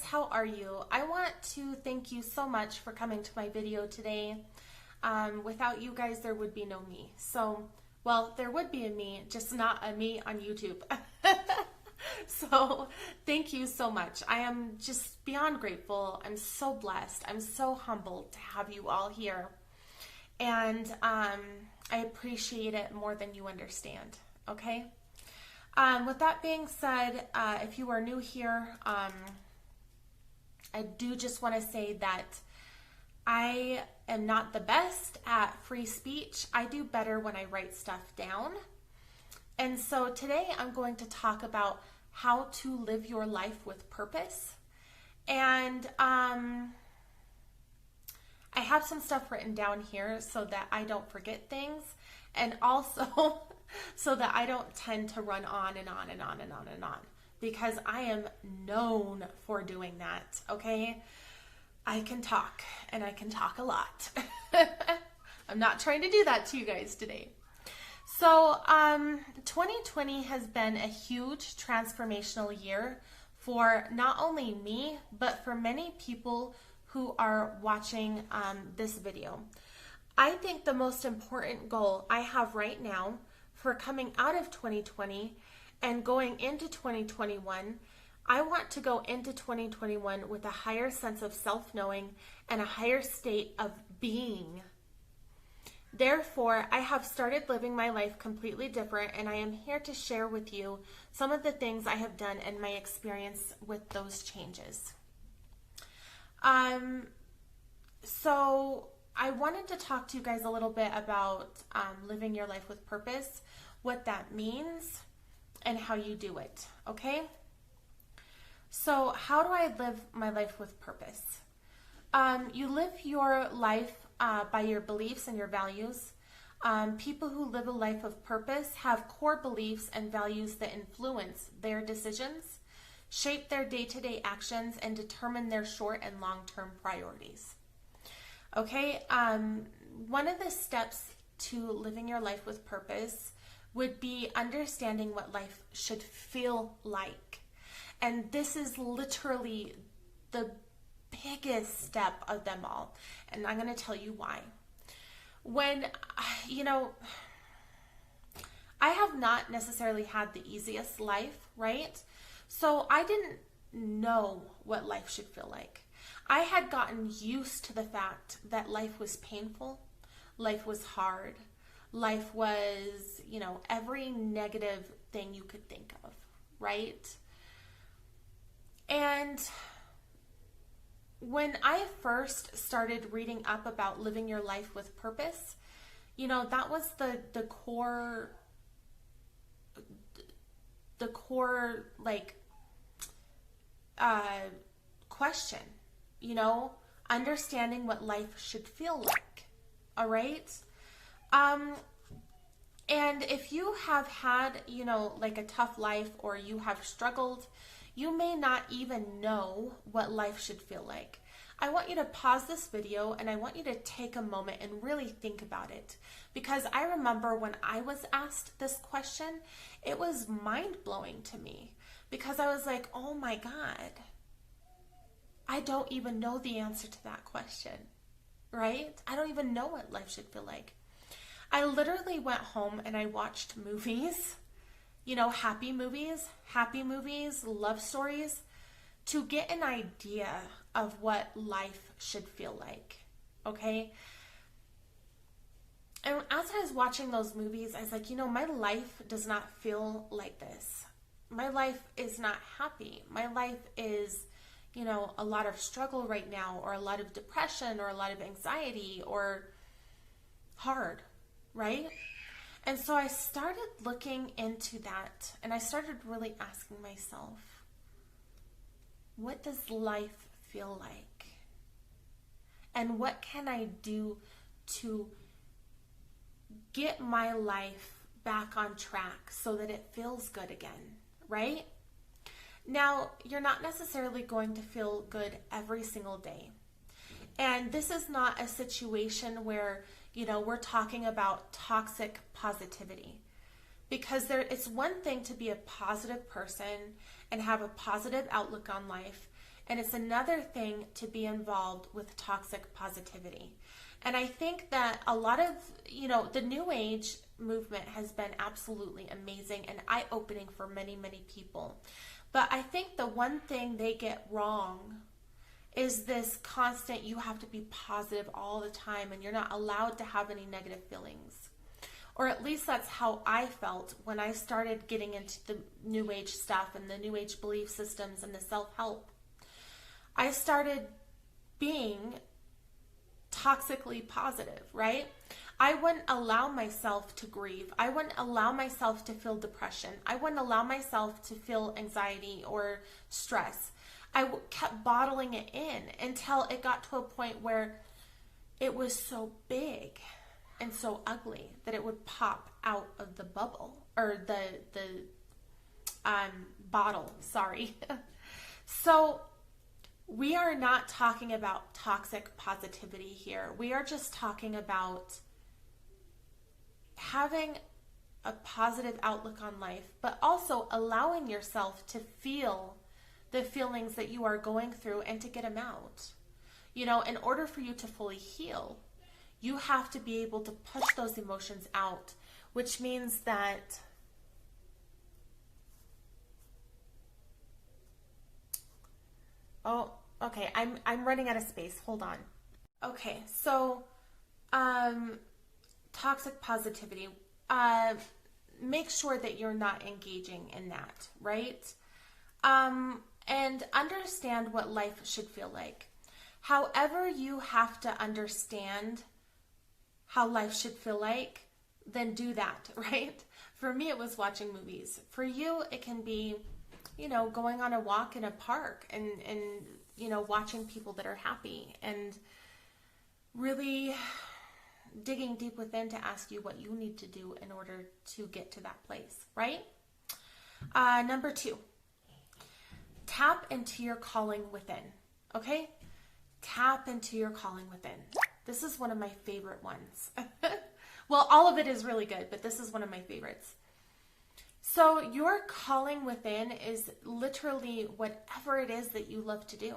how are you? I want to thank you so much for coming to my video today. Without you guys, there would be no me. So, well, there would be a me, just not a me on YouTube. So, thank you so much. I am just beyond grateful. I'm so blessed. I'm so humbled to have you all here. And I appreciate it more than you understand, okay? With that being said, if you are new here, I do just want to say that I am not the best at free speech. I do better when I write stuff down. And so today I'm going to talk about how to live your life with purpose. And I have some stuff written down here so that I don't forget things, and also so that I don't tend to run on and on and on and on and on, because I am known for doing that, okay? I can talk, and I can talk a lot. I'm not trying to do that to you guys today. So 2020 has been a huge transformational year for not only me, but for many people who are watching this video. I think the most important goal I have right now for coming out of 2020 and going into 2021, I want to go into 2021 with a higher sense of self-knowing and a higher state of being. Therefore, I have started living my life completely different, and I am here to share with you some of the things I have done and my experience with those changes. So I wanted to talk to you guys a little bit about living your life with purpose, what that means, and how you do it, okay? So how do I live my life with purpose? You live your life by your beliefs and your values. People who live a life of purpose have core beliefs and values that influence their decisions, shape their day-to-day actions, and determine their short and long-term priorities. Okay, one of the steps to living your life with purpose would be understanding what life should feel like. And this is literally the biggest step of them all. And I'm going to tell you why. When, I have not necessarily had the easiest life, right? So I didn't know what life should feel like. I had gotten used to the fact that life was painful, life was hard, life was, every negative thing you could think of, right? And when I first started reading up about living your life with purpose, that was the core question, understanding what life should feel like. All right. And if you have had, like a tough life, or you have struggled, you may not even know what life should feel like. I want you to pause this video and I want you to take a moment and really think about it. Because I remember when I was asked this question, it was mind-blowing to me. Because I was like, oh my God, I don't even know the answer to that question, right? I don't even know what life should feel like. I literally went home and I watched movies, happy movies, love stories, to get an idea of what life should feel like, okay? And as I was watching those movies, I was like, my life does not feel like this. My life is not happy. My life is, a lot of struggle right now, or a lot of depression, or a lot of anxiety, or hard, right? And so I started looking into that, and I started really asking myself, what does life feel like? And what can I do to get my life back on track so that it feels good again, right? Now, you're not necessarily going to feel good every single day. And this is not a situation where, we're talking about toxic positivity. Because it's one thing to be a positive person and have a positive outlook on life. And it's another thing to be involved with toxic positivity. And I think that a lot of, the New Age movement has been absolutely amazing and eye-opening for many, many people. But I think the one thing they get wrong is this constant, you have to be positive all the time and you're not allowed to have any negative feelings. Or at least that's how I felt when I started getting into the New Age stuff and the New Age belief systems and the self-help. I started being toxically positive, right? I wouldn't allow myself to grieve. I wouldn't allow myself to feel depression. I wouldn't allow myself to feel anxiety or stress. I kept bottling it in until it got to a point where it was so big and so ugly that it would pop out of the bubble or the bottle, sorry. So we are not talking about toxic positivity here. We are just talking about having a positive outlook on life, but also allowing yourself to feel the feelings that you are going through and to get them out. In order for you to fully heal, you have to be able to push those emotions out, which means that okay, I'm running out of space. Hold on. Okay, so toxic positivity. Make sure that you're not engaging in that, right? And understand what life should feel like. However you have to understand how life should feel like, then do that, right? For me, it was watching movies. For you, it can be, going on a walk in a park and watching people that are happy and really digging deep within to ask you what you need to do in order to get to that place, right? Number 2, tap into your calling within, okay? Tap into your calling within. This is one of my favorite ones. Well, all of it is really good, but this is one of my favorites. So your calling within is literally whatever it is that you love to do.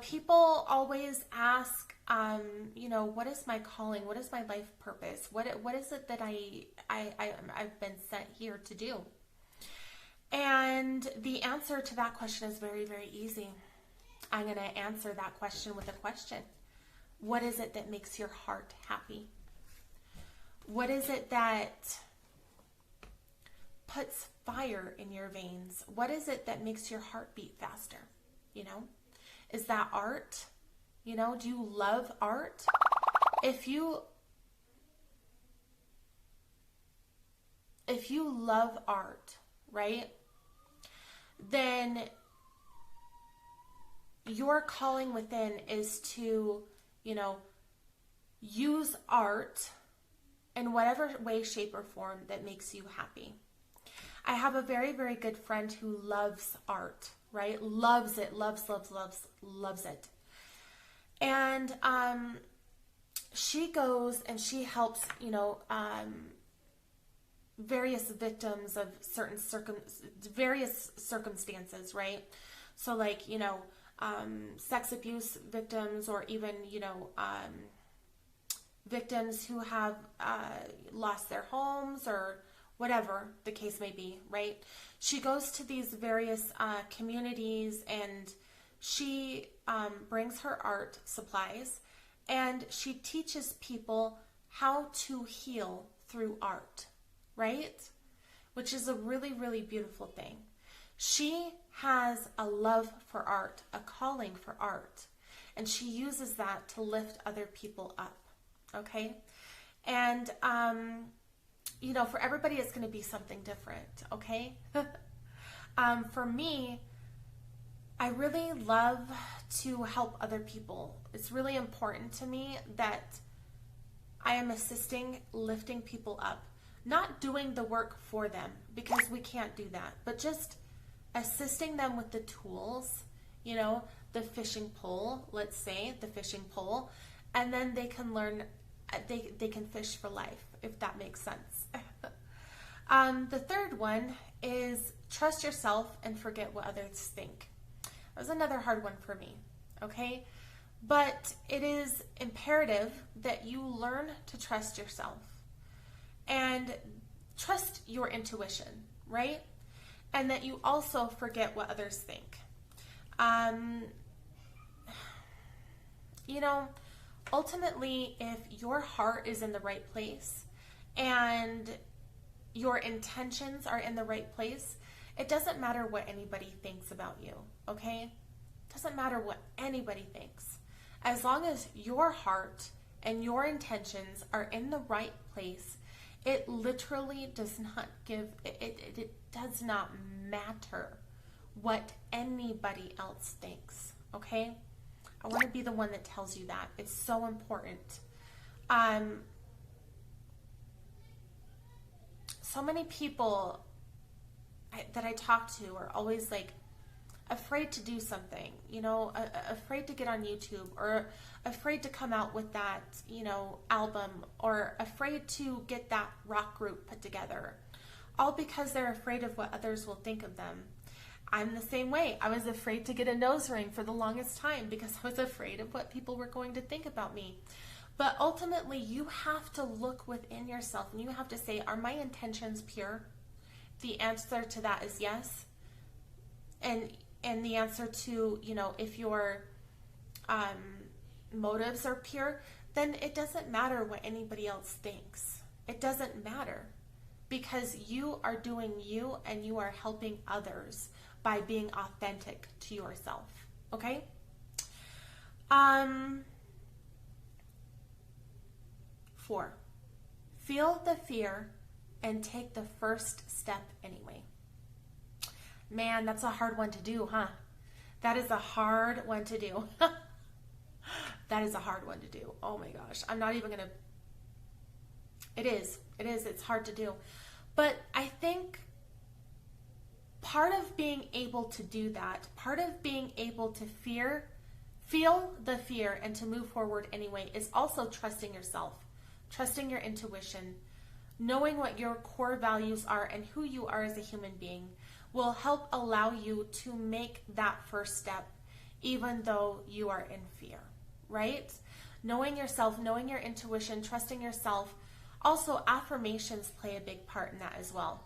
People always ask, what is my calling? What is my life purpose? What is it that I've been sent here to do? And the answer to that question is very, very easy. I'm going to answer that question with a question. What is it that makes your heart happy? What is it that puts fire in your veins? What is it that makes your heart beat faster? Is that art? Do you love art? If you love art, right, then your calling within is to, use art in whatever way, shape, or form that makes you happy. I have a very, very good friend who loves art, right? Loves it, loves it. And she goes and she helps, various victims of certain various circumstances, right? So like, sex abuse victims, or even, victims who have lost their homes, or whatever the case may be, right? She goes to these various communities and she brings her art supplies and she teaches people how to heal through art, right? Which is a really, really beautiful thing. She has a love for art, a calling for art, and she uses that to lift other people up, okay? And, for everybody, it's going to be something different, okay? For me, I really love to help other people. It's really important to me that I am assisting, lifting people up, not doing the work for them, because we can't do that, but just assisting them with the tools, the fishing pole, let's say, the fishing pole, and then they can learn, they can fish for life, if that makes sense. The third one is trust yourself and forget what others think. That was another hard one for me. Okay? But it is imperative that you learn to trust yourself and trust your intuition, right? And that you also forget what others think. You know, ultimately, if your heart is in the right place and your intentions are in the right place, it doesn't matter what anybody thinks about you, okay? It doesn't matter what anybody thinks. As long as your heart and your intentions are in the right place, it literally does not it does not matter what anybody else thinks, okay? I want to be the one that tells you that. It's so important. So many people that I talk to are always like afraid to do something, you know, afraid to get on YouTube, or afraid to come out with that, you know, album, or afraid to get that rock group put together, all because they're afraid of what others will think of them. I'm the same way. I was afraid to get a nose ring for the longest time because I was afraid of what people were going to think about me. But ultimately, you have to look within yourself and you have to say, are my intentions pure? The answer to that is yes. And the answer to, you know, if your motives are pure, then it doesn't matter what anybody else thinks. It doesn't matter, because you are doing you and you are helping others by being authentic to yourself. Okay? 4, feel the fear and take the first step anyway. Man, that's a hard one to do, huh? That is a hard one to do. That is a hard one to do. Oh my gosh. I'm not even going to... It is. It's hard to do. But I think part of being able to do that, part of being able to feel the fear and to move forward anyway, is also trusting yourself, trusting your intuition, knowing what your core values are and who you are as a human being will help allow you to make that first step, even though you are in fear, right? Knowing yourself, knowing your intuition, trusting yourself. Also, affirmations play a big part in that as well.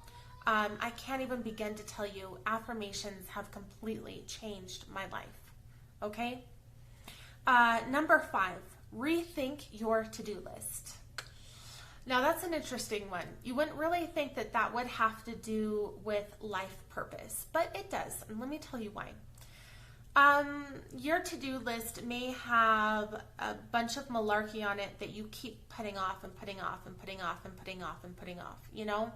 I can't even begin to tell you, affirmations have completely changed my life, okay? Number 5, rethink your to-do list. Now, that's an interesting one. You wouldn't really think that that would have to do with life purpose, but it does, and let me tell you why. Your to-do list may have a bunch of malarkey on it that you keep putting off and putting off and putting off and putting off and putting off, you know?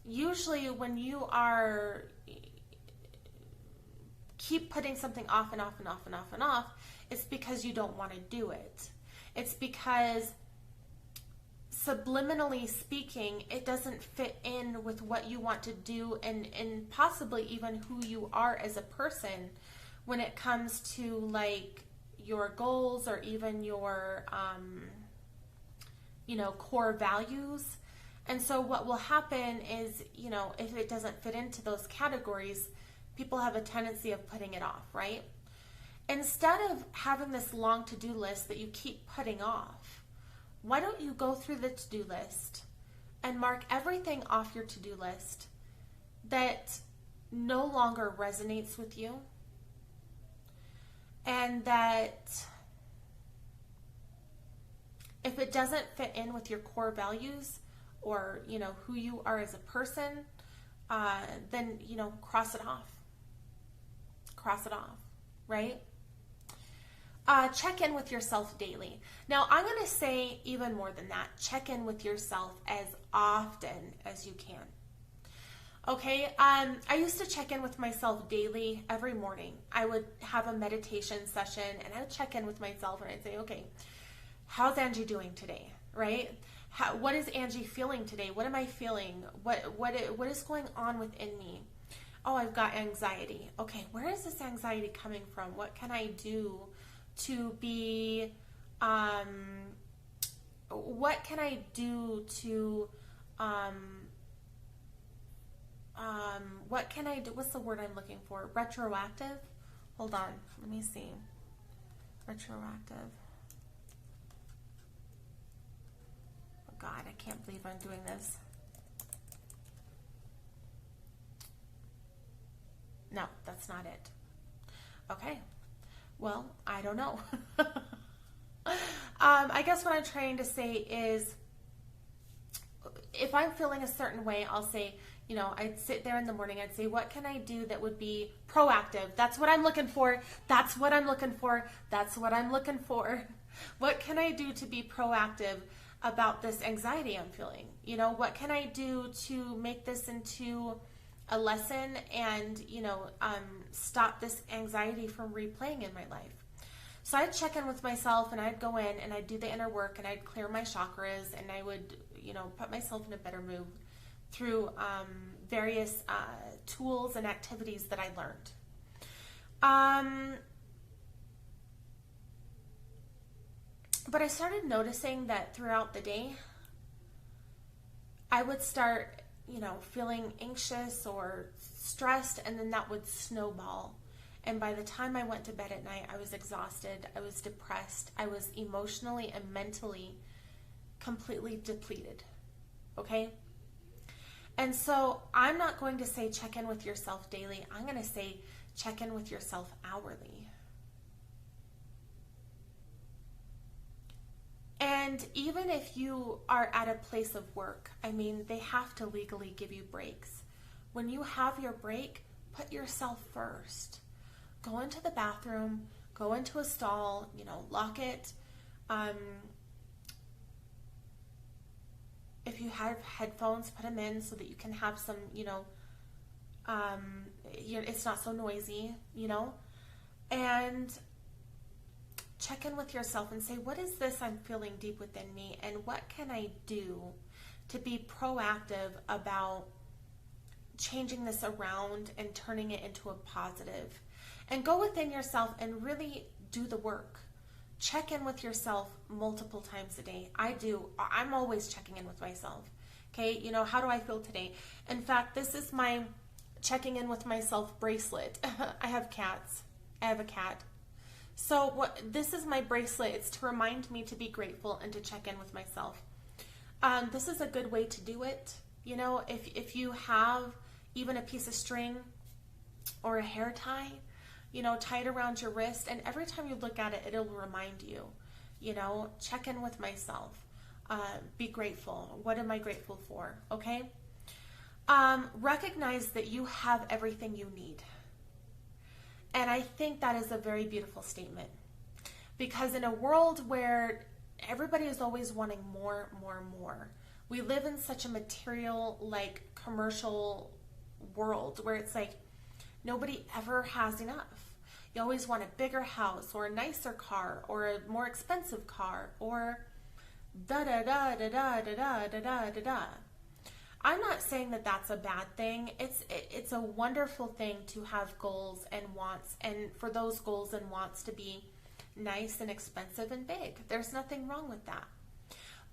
Usually when you are keep putting something off and off and off and off and off, it's because you don't want to do it. It's because subliminally speaking, it doesn't fit in with what you want to do and possibly even who you are as a person when it comes to like your goals or even your you know, core values. And so what will happen is, you know, if it doesn't fit into those categories, people have a tendency of putting it off, right? Instead of having this long to-do list that you keep putting off, why don't you go through the to-do list and mark everything off your to-do list that no longer resonates with you and that if it doesn't fit in with your core values or, you know, who you are as a person, then, you know, cross it off. Cross it off, right? Check in with yourself daily. Now, I'm going to say even more than that. Check in with yourself as often as you can. Okay, I used to check in with myself daily every morning. I would have a meditation session and I would check in with myself and I'd say, okay, how's Angie doing today, right? What is Angie feeling today? What am I feeling? What is going on within me? Oh, I've got anxiety. Okay, where is this anxiety coming from? What can I do to be, what can I do to, what what can I do? What's the word I'm looking for? Retroactive? Hold on. Let me see. Retroactive. Oh God, I can't believe I'm doing this. No, that's not it. Okay. Well, I don't know. I guess what I'm trying to say is, if I'm feeling a certain way, I'll say, you know, I'd sit there in the morning, I'd say, what can I do that would be proactive? That's what I'm looking for. That's what I'm looking for. That's what I'm looking for. What can I do to be proactive about this anxiety I'm feeling? You know, what can I do to make this into a lesson and, you know, stop this anxiety from replaying in my life? So I'd check in with myself, and I'd go in and I'd do the inner work, and I'd clear my chakras, and I would, you know, put myself in a better mood through various tools and activities that I learned. But I started noticing that throughout the day, I would start, you know, feeling anxious or stressed, and then that would snowball. And by the time I went to bed at night, I was exhausted, I was depressed, I was emotionally and mentally completely depleted. Okay? And so I'm not going to say check in with yourself daily. I'm going to say check in with yourself hourly. And even if you are at a place of work, I mean, they have to legally give you breaks. When you have your break, put yourself first. Go into the bathroom, go into a stall, you know, lock it. If you have headphones, put them in so that you can have some, you know, it's not so noisy, you know, and check in with yourself and say, what is this I'm feeling deep within me, and what can I do to be proactive about changing this around and turning it into a positive? And go within yourself and really do the work. Check in with yourself multiple times a day. I'm always checking in with myself. Okay, you know, how do I feel today? In fact, this is my checking in with myself bracelet. I have cats. I have a cat. So this is my bracelet. It's to remind me to be grateful and to check in with myself. This is a good way to do it. You know, if you have even a piece of string or a hair tie, you know, tie it around your wrist, and every time you look at it, it'll remind you, you know, check in with myself. Be grateful. What am I grateful for? Okay? Recognize that you have everything you need. And I think that is a very beautiful statement, because in a world where everybody is always wanting more, more, more, we live in such a material, like, commercial world where it's like nobody ever has enough. You always want a bigger house or a nicer car or a more expensive car or da da da da da da da da da da. I'm not saying that that's a bad thing. It's a wonderful thing to have goals and wants, and for those goals and wants to be nice and expensive and big. There's nothing wrong with that.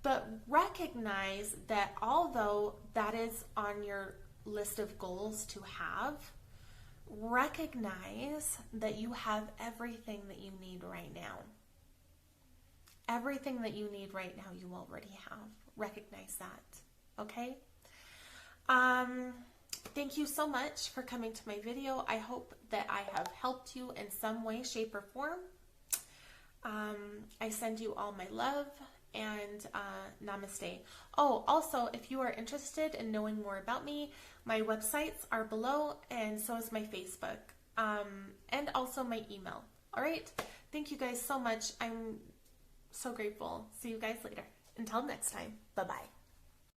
But recognize that although that is on your list of goals to have, recognize that you have everything that you need right now. Everything that you need right now, you already have. Recognize that. Okay? Thank you so much for coming to my video. I hope that I have helped you in some way, shape, or form. I send you all my love, and namaste. Oh, also, if you are interested in knowing more about me, my websites are below, and so is my Facebook, and also my email. All right? Thank you guys so much. I'm so grateful. See you guys later. Until next time. Bye-bye.